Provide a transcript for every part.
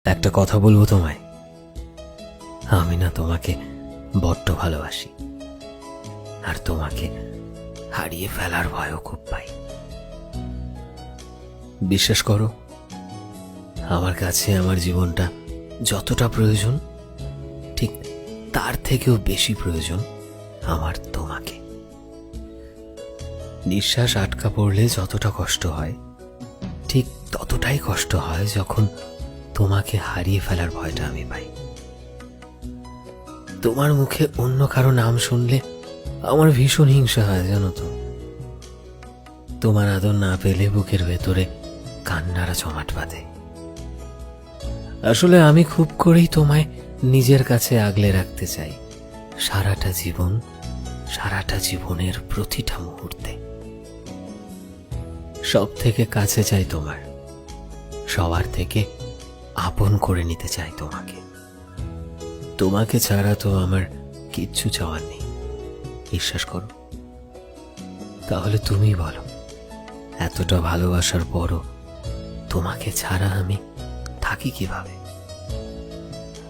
একটা কথা বলবো তোমায়, আমি না তোমাকে বড্ড ভালোবাসি, আর তোমাকে হারিয়ে ফেলার ভয়ও খুব পাই। বিশ্বাস করো, আমার কাছে আমার জীবনটা যতটা প্রয়োজন, ঠিক তার থেকেও বেশি প্রয়োজন আমার তোমাকে। নিঃশ্বাস আটকা পড়লে যতটা কষ্ট হয়, ঠিক ততটাই কষ্ট হয় যখন তোমাকে হারিয়ে ফেলার ভয়টা আমি পাই। তোমার মুখে অন্য কারো নাম শুনলে আমার ভীষণ হিংসা হয়, জানো তো। তোমার আদর না পেলে বুকের ভেতরে কান্নারা জমাট বাঁধে। আসলে আমি খুব করেই তোমায় নিজের কাছে আগলে রাখতে চাই, সারাটা জীবনের প্রতিটা মুহূর্তে। সব থেকে কাছে চাই তোমার, সবার থেকে আপন করে নিতে চাই তোমাকে। তোমাকে ছাড়া তো আমার কিচ্ছু চাওয়ার নেই, বিশ্বাস করো। তাহলে তুমি বলো, এতটা ভালোবাসার পরও তোমাকে ছাড়া আমি থাকি কিভাবে,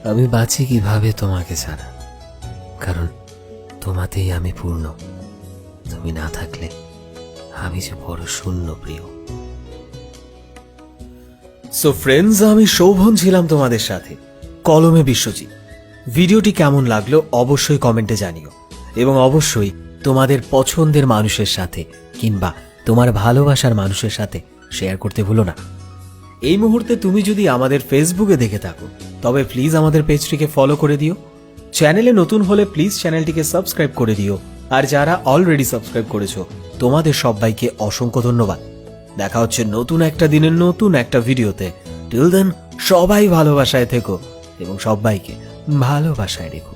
আমি বাঁচি কিভাবে তোমাকে ছাড়া? কারণ তোমাতেই আমি পূর্ণ। তুমি না থাকলে আমি যে বড় শূন্য, প্রিয়। সো ফ্রেন্ডস, আমি শোভন ছিলাম তোমাদের সাথে, কলমে বিশ্বজিৎ। ভিডিওটি কেমন লাগলো অবশ্যই কমেন্টে জানিও, এবং অবশ্যই তোমাদের পছন্দের মানুষের সাথে কিংবা তোমার ভালোবাসার মানুষের সাথে শেয়ার করতে ভুলো না। এই মুহূর্তে তুমি যদি আমাদের ফেসবুকে দেখে থাকো, তবে প্লিজ আমাদের পেজটিকে ফলো করে দিও। চ্যানেলে নতুন হলে প্লিজ চ্যানেলটিকে সাবস্ক্রাইব করে দিও, আর যারা অলরেডি সাবস্ক্রাইব করেছো তোমাদের সবাইকে অসংখ্য ধন্যবাদ। দেখা হচ্ছে নতুন একটা দিনের নতুন একটা ভিডিওতে। টিল দেন সবাই ভালোবাসায় থেকো এবং সবাইকে ভালোবাসায় রেখো।